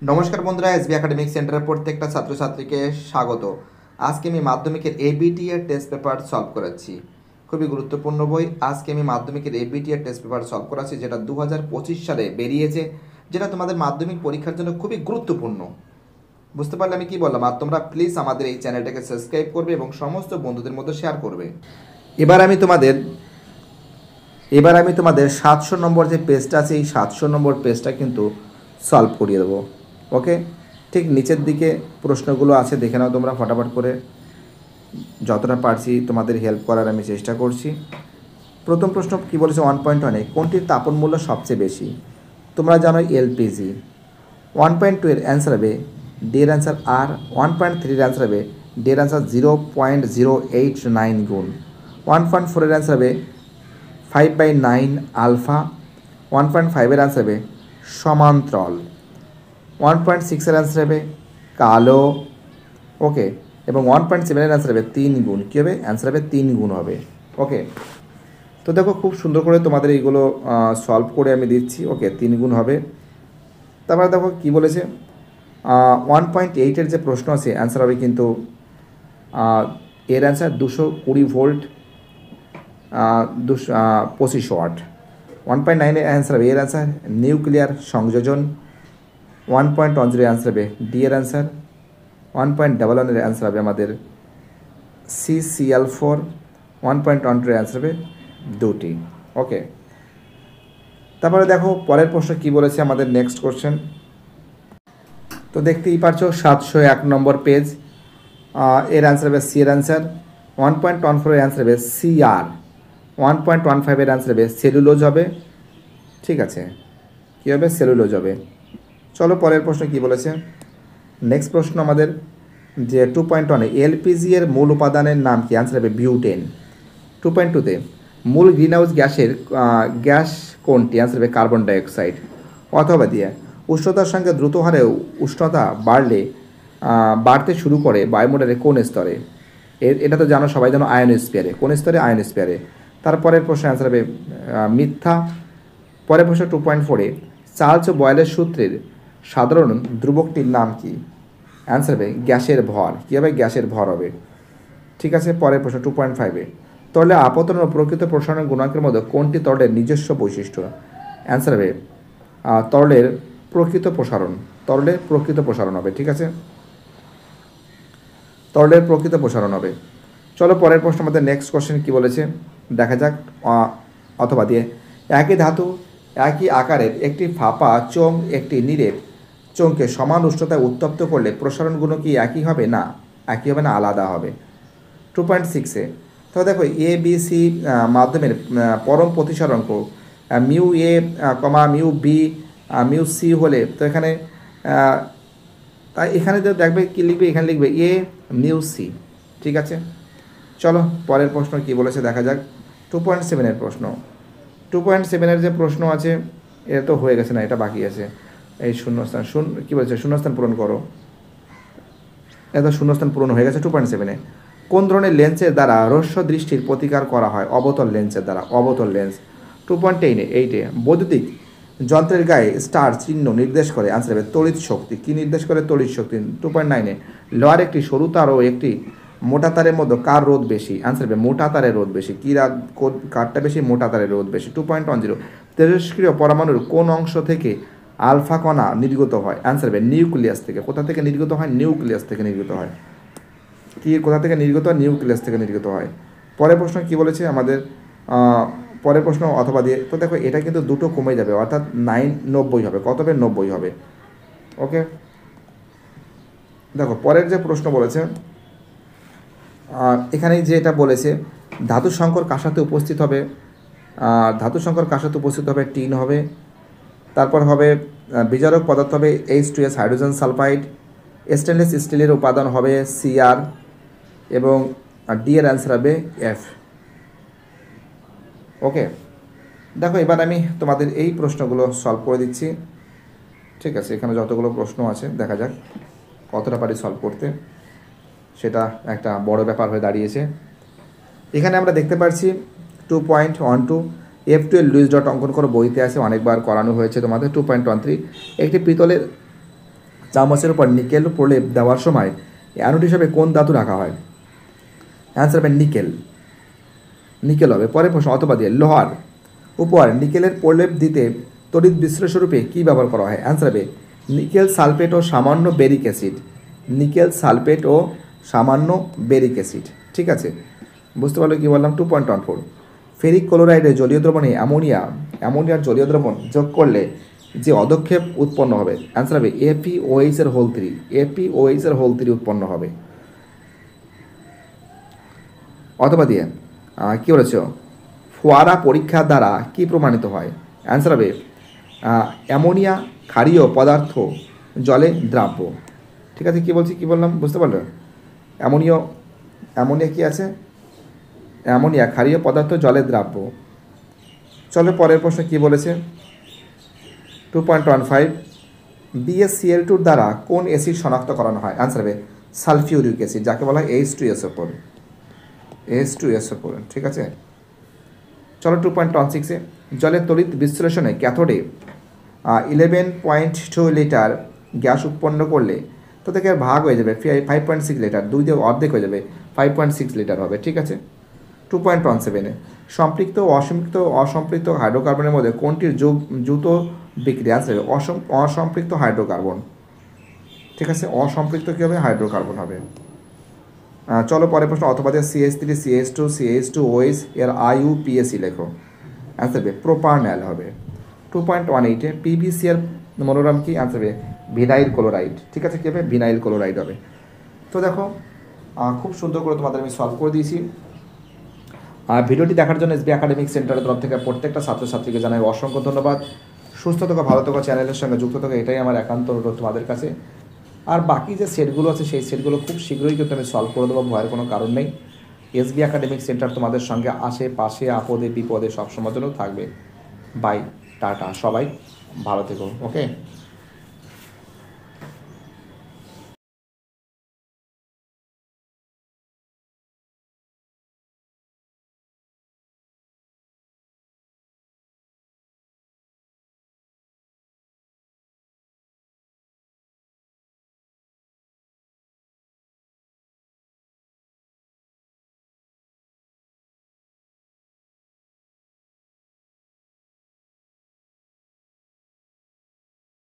নমস্কার বন্ধুরা, SB academic সেন্টারের প্রত্যেকটা ছাত্রছাত্রীকে স্বাগত। আজকে আমি মাধ্যমিকের এবিটি এর টেস্ট পেপার সলভ করাচ্ছি। খুবই গুরুত্বপূর্ণ বই। আজকে আমি মাধ্যমিকের এবিটি এর টেস্ট পেপার সলভ করাচ্ছি, যেটা 2025 সালে বেরিয়েছে, যেটা তোমাদের মাধ্যমিক পরীক্ষার জন্য খুবই গুরুত্বপূর্ণ। বুঝতে পারলে আমি কি বললাম? আর তোমরা প্লিজ আমাদের এই চ্যানেলটাকে সাবস্ক্রাইব করবে এবং সমস্ত বন্ধুদের মধ্যে শেয়ার করবে। এবার আমি তোমাদের এবার আমি তোমাদের 700 নম্বর যে পেজটা আছে, এই 700 নম্বর পেজটা কিন্তু সলভ করিয়ে দেবো। ওকে, ঠিক নিচের দিকে প্রশ্নগুলো আছে, দেখে নাও তোমরা ফটাফট করে। যতটা পারছি তোমাদের হেল্প করার আমি চেষ্টা করছি। প্রথম প্রশ্ন কি বলেছে? 1.1-এ কোনটির তাপন মূল্য সবচেয়ে বেশি? তোমরা জানো এলপিজি। 1.2 এর অ্যান্সার হবে ডি এর অ্যান্সার আর। 1.3 এর অ্যান্সার হবে ডি এর অ্যান্সার 0.089 গুণ। 1.4 এর অ্যান্সার হবে 5/9 আলফা। 1.5 এর অ্যান্সার হবে সমান্তরাল। 1.6 এর অ্যান্সার হবে কালো। ওকে, এবং 1.7 এর অ্যান্সার হবে 3 গুণ। কী হবে? অ্যান্সার হবে 3 গুণ হবে। ওকে, তো দেখো খুব সুন্দর করে তোমাদের এইগুলো সলভ করে আমি দিচ্ছি। ওকে, 3 গুণ হবে। তারপরে দেখো কী বলেছে, 1.8-এর যে প্রশ্ন আছে, অ্যান্সার হবে কিন্তু এর অ্যান্সার 220 ভোল্ট, 25 ওয়াট। 1.9-এর অ্যান্সার হবে এর অ্যান্সার নিউক্লিয়ার সংযোজন। 1.10-এর অ্যান্সার হবে ডি এর অ্যান্সার। 1.11-এর অ্যান্সার হবে আমাদের CCl4। 1.12-এর অ্যান্সার হবে 2টি। ওকে, তারপরে দেখো পরের প্রশ্ন কী বলেছে আমাদের নেক্সট কোশ্চেন। তো দেখতেই পারছো 701 নম্বর পেজ। এর অ্যান্সার হবে সি এর অ্যান্সার। 1.14-এর অ্যান্সার হবে CR। 1.15-এর অ্যান্সার হবে সেলুলোজ হবে। ঠিক আছে, কী হবে? সেলুলোজ হবে। চলো পরের প্রশ্ন কী বলেছে। নেক্সট প্রশ্ন আমাদের যে 2.1-এ এলপিজি এর মূল উপাদানের নাম কি? অ্যান্সার হবে বিউটেন। 2.2-তে মূল গ্রিনহাউস গ্যাস কোনটি? অ্যান্সার হবে কার্বন ডাইঅক্সাইড। অথবা দিয়ে উষ্ণতার সঙ্গে দ্রুত হারে উষ্ণতা বাড়তে শুরু করে বায়ুমণ্ডলের কোন স্তরে? এটা তো জানো, সবাই জানো আয়নোস্ফিয়ারে। কোন স্তরে? আয়নোস্ফিয়ারে। তারপরের প্রশ্ন অ্যান্সার হবে মিথ্যা। পরের প্রশ্ন 2.4-এ চার্লস বয়েলের সূত্রের সাধারণ ধ্রুবকটির নাম কি? অ্যান্সার হবে গ্যাসের ভর। কী হবে? গ্যাসের ভর হবে। ঠিক আছে, পরের প্রশ্ন 2.5-এ তরলে আপতন ও প্রকৃত প্রসারণ গুণাঙ্কের মধ্যে কোনটি তরলের নিজস্ব বৈশিষ্ট্য? অ্যান্সার হবে তরলের প্রকৃত প্রসারণ। তরলের প্রকৃত প্রসারণ হবে। ঠিক আছে, তরলের প্রকৃত প্রসারণ হবে। চলো পরের প্রশ্ন আমাদের নেক্সট কোশ্চেন কী বলেছে দেখা যাক। অথবা দিয়ে একই ধাতু একই আকারের একটি ফাঁপা চোঙ একটি নিরেট চোঙকে সমান উষ্ণতায় উত্তপ্ত করলে প্রসারণগুলো কি একই হবে? না, একই হবে না, আলাদা হবে। 2.6-এ তো দেখো এ বি সি মাধ্যমের পরম প্রতিসরাঙ্ক mu A comma mu B mu C হলে, তো এখানে তাই এখানে তো দেখবে কী লিখবে, এখানে লিখবে এ মিউ সি। ঠিক আছে, চলো পরের প্রশ্ন কী বলেছে দেখা যাক। 2.7-এর প্রশ্ন। 2.7-এর যে প্রশ্ন আছে, এটা তো হয়ে গেছে, না এটা বাকি আছে। এই শূন্যস্থান কী বলছে? শূন্যস্থান পূরণ করো। এটা শূন্যস্থান পূরণ হয়ে গেছে। 2.7-এ কোন ধরনের লেন্সের দ্বারা হ্রস্ব দৃষ্টির প্রতিকার করা হয়? অবতল লেন্সের দ্বারা। অবতল লেন্স। 2.10-এ বৈদ্যুতিক যন্ত্রের গায়ে স্টার চিহ্ন নির্দেশ করে। অ্যান্সার হবে তড়িৎ শক্তি। কী নির্দেশ করে? তড়িৎ শক্তি। 2.9-এ লোহার একটি সরু তার ও একটি মোটা তারের মধ্যে কার রোধ বেশি? অ্যান্সার হবে মোটা তারের রোধ বেশি। কী কারটা বেশি? মোটা তারের রোধ বেশি। 2.10 তেজস্ক্রিয় পরমাণুর কোন অংশ থেকে আলফা কণা নির্গত হয়? অ্যান্সার হবে নিউক্লিয়াস থেকে। কোথা থেকে নির্গত হয়? নিউক্লিয়াস থেকে নির্গত হয়। কি কোথা থেকে নির্গত হয়? নিউক্লিয়াস থেকে নির্গত হয়। পরের প্রশ্ন কি বলেছে আমাদের? পরের প্রশ্ন অথবা দিয়ে, তো দেখো এটা কিন্তু দুটো কমে যাবে, অর্থাৎ 90 হবে। কত হবে? 90 হবে। ওকে, দেখো পরের যে প্রশ্ন বলেছে, এখানে যে এটা বলেছে ধাতু সংকর কার সাথে উপস্থিত হবে? ধাতু সংকর কার সাথে উপস্থিত হবে? টিন হবে। তারপর হবে বিজারক পদার্থ হবে H2S হাইড্রোজেন সালফাইড। স্টেনলেস স্টিলের উপাদান হবে Cr এবং ডি এর অ্যান্সার হবে F। ওকে, দেখো এবার আমি তোমাদের এই প্রশ্নগুলো সলভ করে দিচ্ছি। ঠিক আছে, এখানে যতগুলো প্রশ্ন আছে দেখা যাক কতটা পারি সলভ করতে, সেটা একটা বড় ব্যাপার হয়ে দাঁড়িয়েছে। এখানে আমরা দেখতে পাচ্ছি 2.12 F2 এর লুইস ডট অঙ্কন করো বইতে আছে, অনেকবার করানো হয়েছে তোমাদের। 2.13 একটি পিতলের চামচের উপর নিকেল প্রলেপ দেওয়ার সময় অ্যানোড হিসাবে কোন ধাতু রাখা হয়? অ্যান্সার হবে নিকেল, নিকেল হবে। পরের প্রশ্ন অথবা দিয়ে লোহার উপর নিকেলের প্রলেপ দিতে তড়িৎ বিশ্লেষরূপে কী ব্যবহার করা হয়? অ্যান্সার হবে নিকেল সালফেট ও সামান্য বেরিক অ্যাসিড, নিকেল সালফেট ও সামান্য বেরিক অ্যাসিড। ঠিক আছে, বুঝতে পারলো কী বললাম? 2.14 ফেরিক ক্লোরাইডে জলীয় দ্রবণে অ্যামোনিয়ার জলীয় দ্রবণ যোগ করলে যে অদক্ষেপ উৎপন্ন হবে? অ্যান্সার হবে ApOH এর হোল 3, ApOH এর হোল 3 উৎপন্ন হবে। অথবা দিয়ে কী বলেছ? ফোয়ারা পরীক্ষার দ্বারা কি প্রমাণিত হয়? অ্যান্সার হবে অ্যামোনিয়া ক্ষারীয় পদার্থ জলে দ্রাব্য। ঠিক আছে, কী বলছি কী বললাম বুঝতে পারলো? অ্যামোনিয়া কি আছে? অ্যামোনিয়া ক্ষারীয় পদার্থ জলে দ্রাব্য। চলো পরের প্রশ্ন কী বলেছে? 2.15 BaCl2 দ্বারা কোন অ্যাসিড শনাক্ত করানো হয়? অ্যান্সার হবে সালফিউরিক অ্যাসিড, যাকে বলা হয় H2SO4, H2SO4। ঠিক আছে, চলো 2.16 জলের তড়িৎ বিশ্লেষণে ক্যাথোডে 11.2 লিটার গ্যাস উৎপন্ন করলে তো থেকে ভাগ হয়ে যাবে 5.6 লিটার, 2 দিয়ে অর্ধেক হয়ে যাবে 5.6 লিটার হবে। ঠিক আছে, 2.17 সম্পৃক্ত ও অসম্পৃক্ত হাইড্রোকার্বনের মধ্যে কোনটির দ্রুত বিক্রিয়া? আছে অসম্পৃক্ত হাইড্রোকার্বন। ঠিক আছে, অসম্পৃক্ত কী হবে? হাইড্রোকার্বন হবে। চলো পরের প্রশ্ন অথবা CH3 CH2 CH2OH এর IUPAC লেখো। অ্যান্সার হবে প্রোপানল হবে। 2.18 PVC এর মনোরাম কি? অ্যান্সার হবে ভিনাইল ক্লোরাইড। ঠিক আছে, কী হবে? ভিনাইল ক্লোরাইড হবে। তো দেখো খুব সুন্দর করে তোমাদের আমি সলভ করে দিয়েছি। ভিডিওটি দেখার জন্য SB একাডেমিক সেন্টারের তরফ থেকে প্রত্যেকটা ছাত্রছাত্রীকে জানাই অসংখ্য ধন্যবাদ। সুস্থ থাকো, ভালো থাকো, চ্যানেলের সঙ্গে যুক্ত থাকো, এটাই আমার একান্ত অনুরোধ তোমাদের কাছে। আর বাকি যে সেটগুলো আছে সেই সেটগুলো খুব শীঘ্রই কিন্তু আমি সলভ করে দেবো, ভয়ের কোনো কারণ নেই। SB একাডেমিক সেন্টার তোমাদের সঙ্গে আশেপাশে আপদে বিপদে সবসময় জন্য থাকবে। বাই, টাটা, সবাই ভালো থেকো। ওকে।